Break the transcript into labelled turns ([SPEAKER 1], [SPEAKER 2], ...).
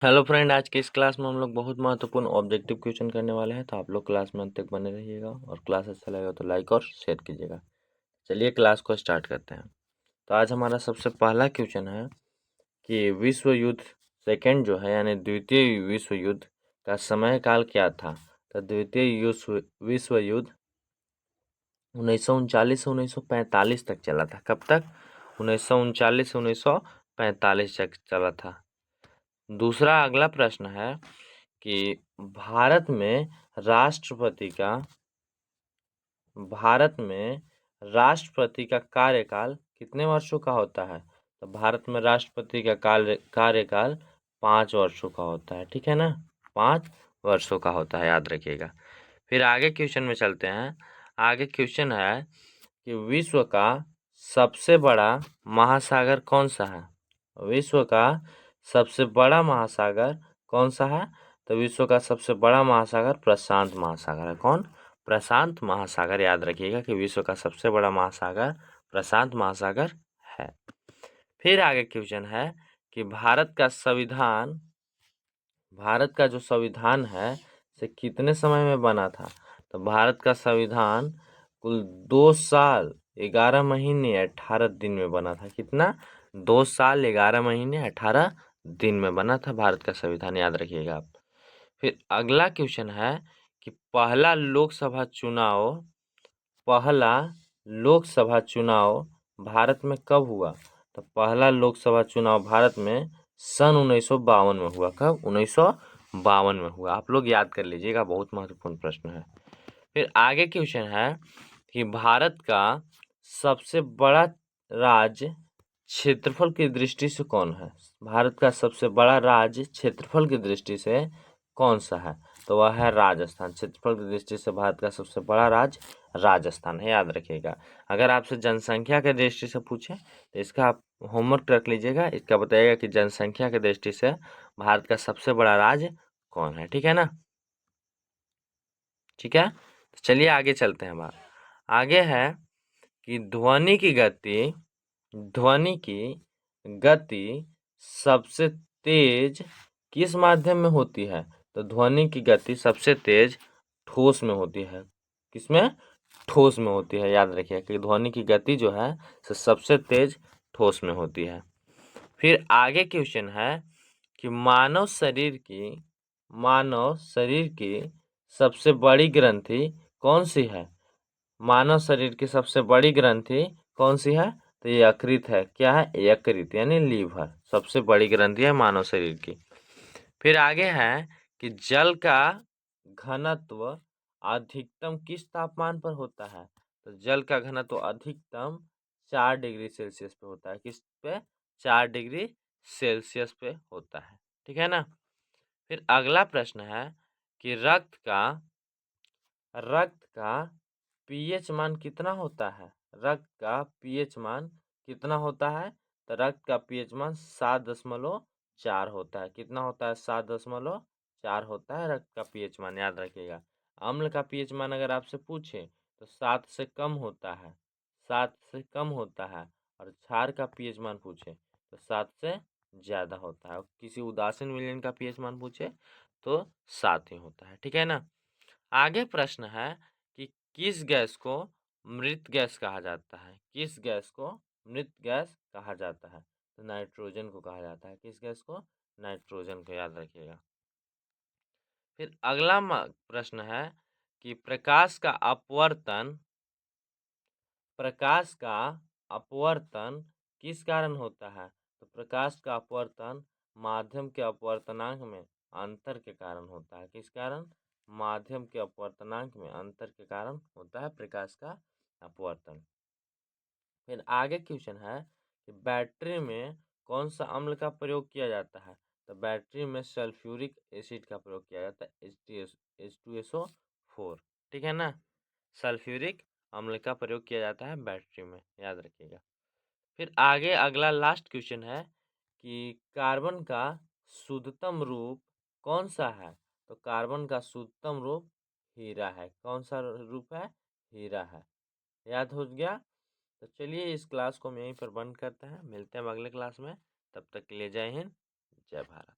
[SPEAKER 1] Hello friend, आज की इस क्लास में हम लोग बहुत महत्वपूर्ण ऑब्जेक्टिव क्वेश्चन करने वाले हैं। तो आप लोग क्लास में अंत तक बने रहिएगा और क्लास अच्छा लगेगा तो लाइक और शेयर कीजिएगा। चलिए क्लास को स्टार्ट करते हैं। तो आज हमारा सबसे पहला क्वेश्चन है कि विश्व युद्ध सेकेंड जो है यानी द्वितीय विश्व युद्ध का समय काल क्या था। तो द्वितीय विश्व युद्ध 1939 से 1945 तक चला था। कब तक? 1939 से 1945 तक चला था। दूसरा अगला प्रश्न है कि भारत में राष्ट्रपति का भारत में राष्ट्रपति का कार्यकाल कितने वर्षों का होता है। तो भारत में राष्ट्रपति का कार्यकाल 5 वर्षों का होता है। ठीक है ना, 5 वर्षों का होता है, याद रखिएगा। फिर आगे क्वेश्चन में चलते हैं। आगे क्वेश्चन है कि विश्व का सबसे बड़ा महासागर कौन सा है। विश्व का सबसे बड़ा महासागर कौन सा है। तो विश्व का सबसे बड़ा महासागर प्रशांत महासागर है। कौन? प्रशांत महासागर। याद रखिएगा कि विश्व का सबसे बड़ा महासागर प्रशांत महासागर है। फिर आगे क्वेश्चन है कि भारत का जो संविधान है से कितने समय में बना था। तो भारत का संविधान कुल 2 साल 11 महीने 18 दिन में बना था। कितना? 2 साल 11 महीने 18 दिन में बना था भारत का संविधान। याद रखिएगा आप। फिर अगला क्वेश्चन है कि पहला लोकसभा चुनाव भारत में कब हुआ। तो पहला लोकसभा चुनाव भारत में सन 1952 में हुआ। कब? 1952 में हुआ। आप लोग याद कर लीजिएगा, बहुत महत्वपूर्ण प्रश्न है। फिर आगे क्वेश्चन है कि भारत का सबसे बड़ा राज्य क्षेत्रफल की दृष्टि से कौन है। भारत का सबसे बड़ा राज्य क्षेत्रफल की दृष्टि से कौन सा है। तो वह है राजस्थान। क्षेत्रफल की दृष्टि से भारत का सबसे बड़ा राज्य राजस्थान है। याद रखिएगा। अगर आपसे जनसंख्या के दृष्टि से पूछे तो इसका आप होमवर्क रख लीजिएगा। इसका बताइएगा कि जनसंख्या की दृष्टि से भारत का सबसे बड़ा राज्य कौन है। ठीक है ना? ठीक है, तो चलिए आगे चलते हैं। बात आगे है कि ध्वनि की गति सबसे तेज किस माध्यम में होती है। तो ध्वनि की गति सबसे तेज ठोस में होती है। किसमें? ठोस में होती है। याद रखिए कि ध्वनि की गति जो है सबसे तेज ठोस में होती है। फिर आगे क्वेश्चन है कि मानव शरीर की सबसे बड़ी ग्रंथि कौन सी है। मानव शरीर की सबसे बड़ी ग्रंथि कौन सी है। तो ये यकृत है। क्या है? यकृत यानी लीवर सबसे बड़ी ग्रंथि है मानव शरीर की। फिर आगे है कि जल का घनत्व अधिकतम किस तापमान पर होता है। तो जल का घनत्व अधिकतम 4 डिग्री सेल्सियस पे होता है। किस पे? 4 डिग्री सेल्सियस पे होता है। ठीक है ना? फिर अगला प्रश्न है कि रक्त का पीएच मान कितना होता है। रक्त का पीएच मान कितना होता है। तो रक्त का पीएच मान 7.4 होता है। कितना होता है? 7.4 होता है रक्त का पीएच मान। याद रखिएगा। अम्ल का पीएच मान अगर आपसे पूछे तो 7 से कम होता है। 7 से कम होता है। और क्षार का पीएच मान पूछे तो 7 से ज़्यादा होता है। और किसी उदासीन विलयन का पीएच मान पूछे तो 7 ही होता है। ठीक है ना? आगे प्रश्न है कि किस गैस को मृत गैस कहा जाता है। किस गैस को मृत गैस कहा जाता है। तो नाइट्रोजन को कहा जाता है। किस गैस को? नाइट्रोजन को। याद रखिएगा। फिर अगला प्रश्न है कि प्रकाश का अपवर्तन किस कारण होता है। तो प्रकाश का अपवर्तन माध्यम के अपवर्तनांक में अंतर के कारण होता है। किस कारण? माध्यम के अपवर्तनांक में अंतर के कारण होता है प्रकाश का अपवर्तन। फिर आगे क्वेश्चन है कि बैटरी में कौन सा अम्ल का प्रयोग किया जाता है। तो बैटरी में सल्फ्यूरिक एसिड का प्रयोग किया जाता है। H2SO4। ठीक है ना? सल्फ्यूरिक अम्ल का प्रयोग किया जाता है बैटरी में। याद रखिएगा। फिर आगे अगला लास्ट क्वेश्चन है कि कार्बन का शुद्धतम रूप कौन सा है। तो कार्बन का शुद्धतम रूप हीरा है। कौन सा रूप है? हीरा है। याद हो गया? तो चलिए इस क्लास को हम यहीं पर बंद करते हैं। मिलते हैं अगले क्लास में। तब तक के लिए जय हिंद, जय भारत।